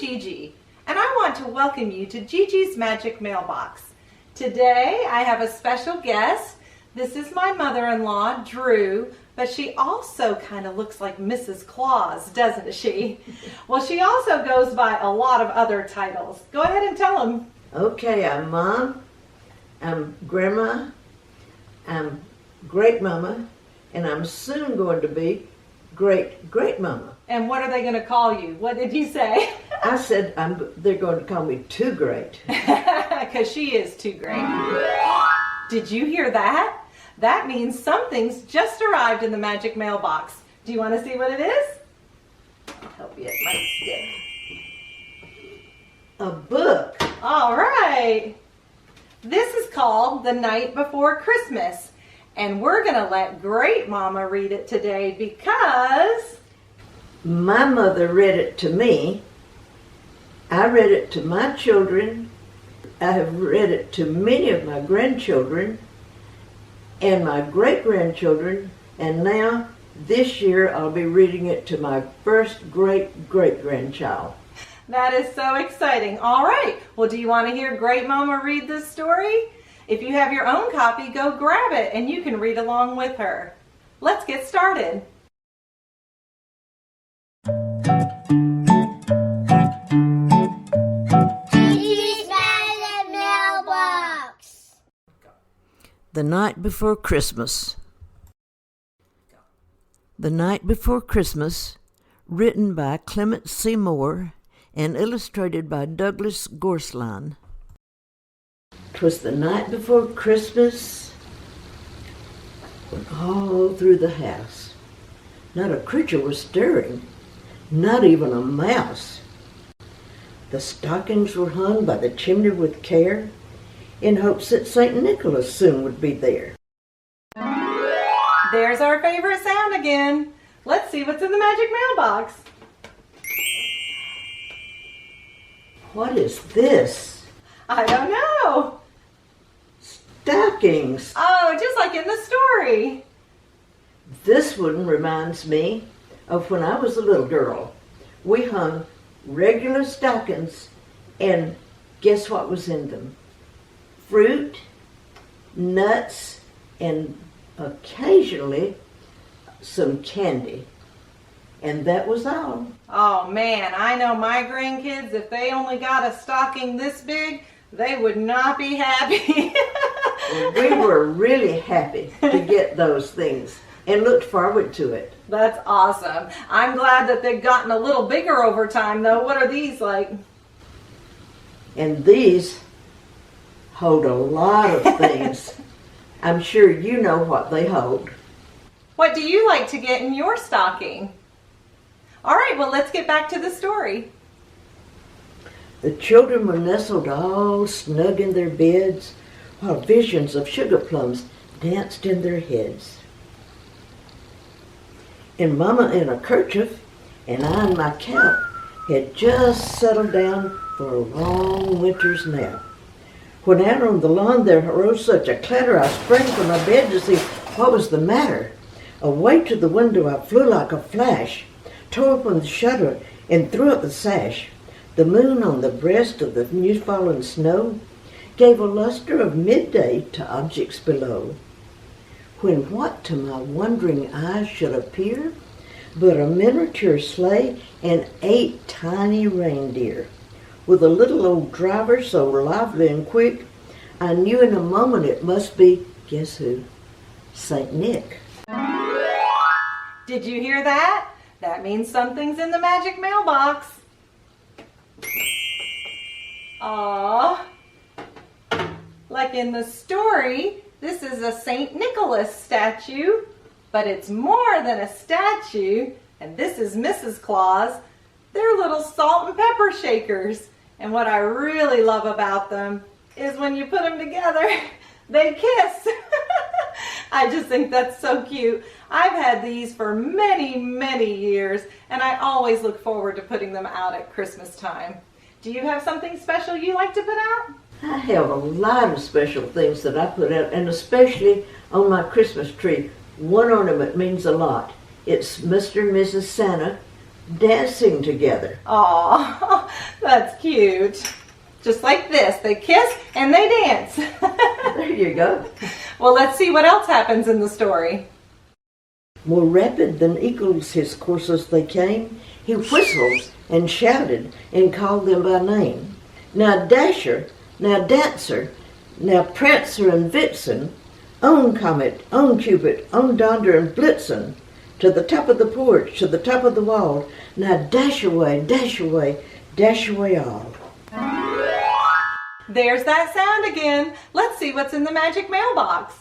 Gigi, and I want to welcome you to Gigi's Magic Mailbox. Today I have a special guest. This is my mother-in-law, Drue, but she also kind of looks like Mrs. Claus, doesn't she? Well, she also goes by a lot of other titles. Go ahead and tell them. Okay, I'm Mom, I'm Grandma, I'm Great Mama, and I'm soon going to be Great Mama. And what are they going to call you? What did you say? I said they're going to call me Too Great. Because she is too great. Did you hear that? That means something's just arrived in the Magic Mailbox. Do you want to see what it is? I'll help you, it might stick. A book. All right. This is called The Night Before Christmas. And we're going to let Great Mama read it today because my mother read it to me. I read it to my children. I have read it to many of my grandchildren and my great-grandchildren. And now, this year, I'll be reading it to my first great-great-grandchild. That is so exciting. All right. Well, do you want to hear Great Mama read this story? If you have your own copy, go grab it and you can read along with her. Let's get started. Gigi's Magic Mailbox. The Night Before Christmas. The Night Before Christmas, written by Clement C and illustrated by Douglas Gorsline. 'Twas the night before Christmas, when all through the house not a creature was stirring, not even a mouse. The stockings were hung by the chimney with care, in hopes that St. Nicholas soon would be there. There's our favorite sound again. Let's see what's in the Magic Mailbox. What is this? I don't know. Stockings! Oh, just like in the story. This one reminds me of when I was a little girl. We hung regular stockings, and guess what was in them? Fruit, nuts, and occasionally some candy. And that was all. Oh man, I know my grandkids, if they only got a stocking this big, they would not be happy. We were really happy to get those things and looked forward to it. That's awesome. I'm glad that they've gotten a little bigger over time though. What are these like? And these hold a lot of things. I'm sure you know what they hold. What do you like to get in your stocking? All right, well, let's get back to the story. The children were nestled all snug in their beds, while visions of sugar plums danced in their heads. And Mama in a kerchief and I in my cap had just settled down for a long winter's nap. When out on the lawn there arose such a clatter, I sprang from my bed to see what was the matter. Away to the window I flew like a flash, tore open the shutter and threw up the sash. The moon on the breast of the new-fallen snow gave a luster of midday to objects below. When what to my wondering eyes should appear but a miniature sleigh and 8 tiny reindeer, with a little old driver so lively and quick, I knew in a moment it must be, guess who? St. Nick. Did you hear that? That means something's in the Magic Mailbox. Aww. Like in the story, this is a St. Nicholas statue, but it's more than a statue, and this is Mrs. Claus. They're little salt and pepper shakers, and what I really love about them is when you put them together, they kiss. I just think that's so cute. I've had these for many, many years, and I always look forward to putting them out at Christmas time. Do you have something special you like to put out? I have a lot of special things that I put out, and especially on my Christmas tree. One ornament means a lot. It's Mr. and Mrs. Santa dancing together. Aw, that's cute. Just like this, they kiss and they dance. There you go. Well, let's see what else happens in the story. More rapid than eagles his coursers they came. He whistled and shouted and called them by name. Now Dasher, now Dancer, now Prancer and Vixen, on Comet, on Cupid, on Donder and Blitzen, to the top of the porch, to the top of the wall. Now dash away, dash away, dash away all. There's that sound again. Let's see what's in the magic mailbox.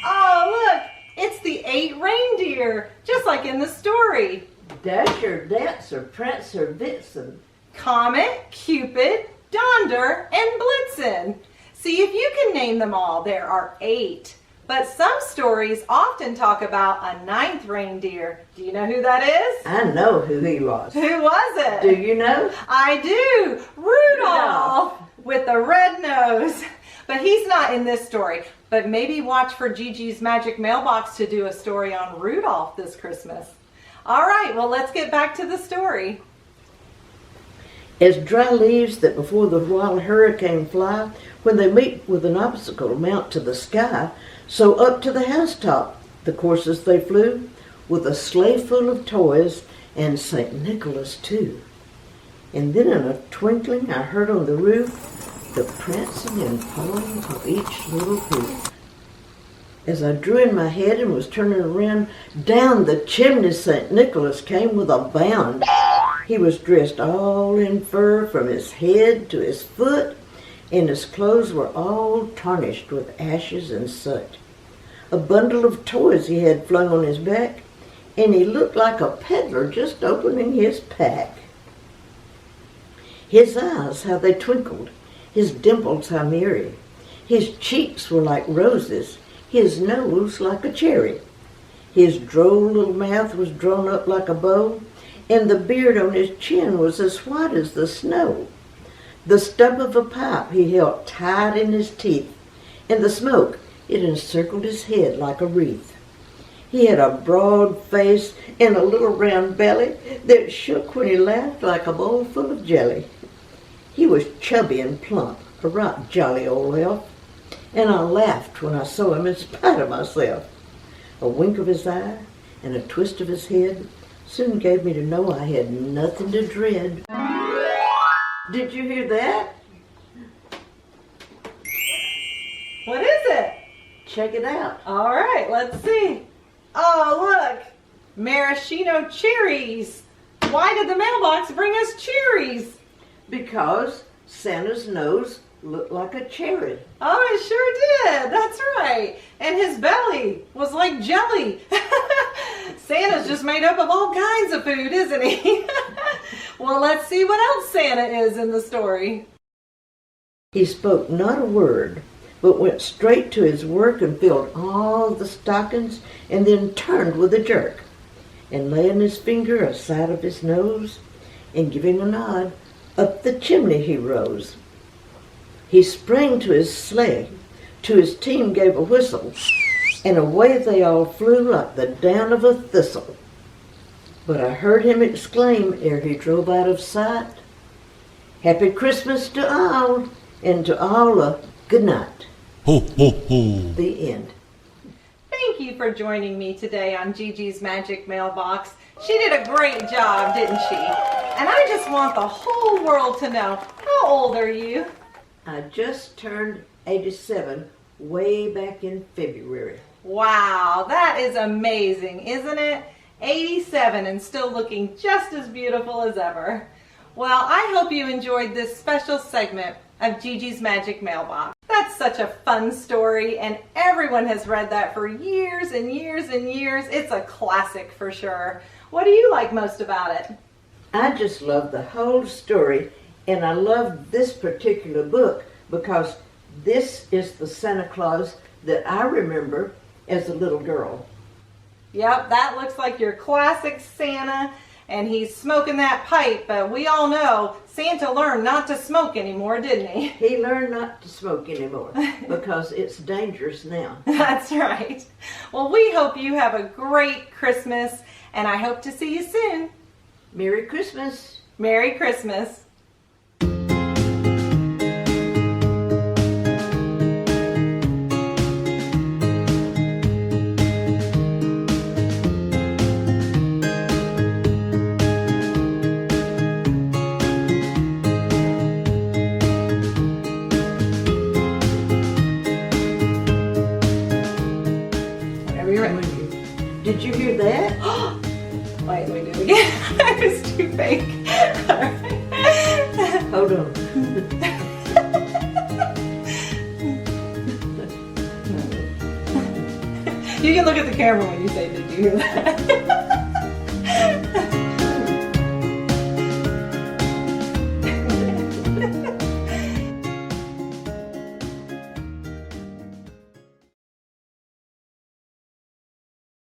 Oh, look, it's the 8 reindeer, just like in the story. Dasher, Dancer, Prancer, Vixen. Comet, Cupid, Donder, and Blitzen. See if you can name them all. There are 8. But some stories often talk about a 9th reindeer. Do you know who that is? I know who he was. Who was it? Do you know? I do. Rudolph with the red nose. But he's not in this story. But maybe watch for Gigi's Magic Mailbox to do a story on Rudolph this Christmas. All right, well, let's get back to the story. As dry leaves that before the wild hurricane fly, when they meet with an obstacle mount to the sky, so up to the housetop the coursers they flew, with a sleigh full of toys and St. Nicholas too. And then in a twinkling I heard on the roof the prancing and pawing of each little hoof. As I drew in my head and was turning around, down the chimney St. Nicholas came with a bound. He was dressed all in fur from his head to his foot, and his clothes were all tarnished with ashes and soot. A bundle of toys he had flung on his back, and he looked like a peddler just opening his pack. His eyes, how they twinkled, his dimples how merry. His cheeks were like roses, his nose like a cherry. His droll little mouth was drawn up like a bow, and the beard on his chin was as white as the snow. The stub of a pipe he held tight in his teeth, and the smoke, it encircled his head like a wreath. He had a broad face and a little round belly that shook when he laughed like a bowl full of jelly. He was chubby and plump, a right jolly old elf, and I laughed when I saw him in spite of myself. A wink of his eye and a twist of his head soon gave me to know I had nothing to dread. Did you hear that? What is it? Check it out. All right, let's see. Oh, look, maraschino cherries. Why did the mailbox bring us cherries? Because Santa's nose looked like a cherry. Oh, it sure did. That's right. And his belly was like jelly. Santa's just made up of all kinds of food, isn't he? Well, let's see what else Santa is in the story. He spoke not a word, but went straight to his work and filled all the stockings, and then turned with a jerk, and laying his finger aside of his nose, and giving a nod, up the chimney he rose. He sprang to his sleigh, to his team gave a whistle, and away they all flew like the down of a thistle. But I heard him exclaim ere he drove out of sight, "Happy Christmas to all, and to all a good night." Ho, ho, ho. The end. Thank you for joining me today on Gigi's Magic Mailbox. She did a great job, didn't she? And I just want the whole world to know, how old are you? I just turned 87 way back in February. Wow, that is amazing, isn't it? 87 and still looking just as beautiful as ever. Well, I hope you enjoyed this special segment of Gigi's Magic Mailbox. That's such a fun story, and everyone has read that for years and years and years. It's a classic for sure. What do you like most about it? I just love the whole story, and I love this particular book because this is the Santa Claus that I remember as a little girl. Yep, that looks like your classic Santa. and he's smoking that pipe, but we all know Santa learned not to smoke anymore, didn't he? He learned not to smoke anymore because it's dangerous now. That's right. Well, we hope you have a great Christmas, and I hope to see you soon. Merry Christmas. Merry Christmas. Whenever you're ready. Did you hear that? Wait, let me do it again. I was too fake. All right. Hold on. You can look at the camera when you say, did you hear that?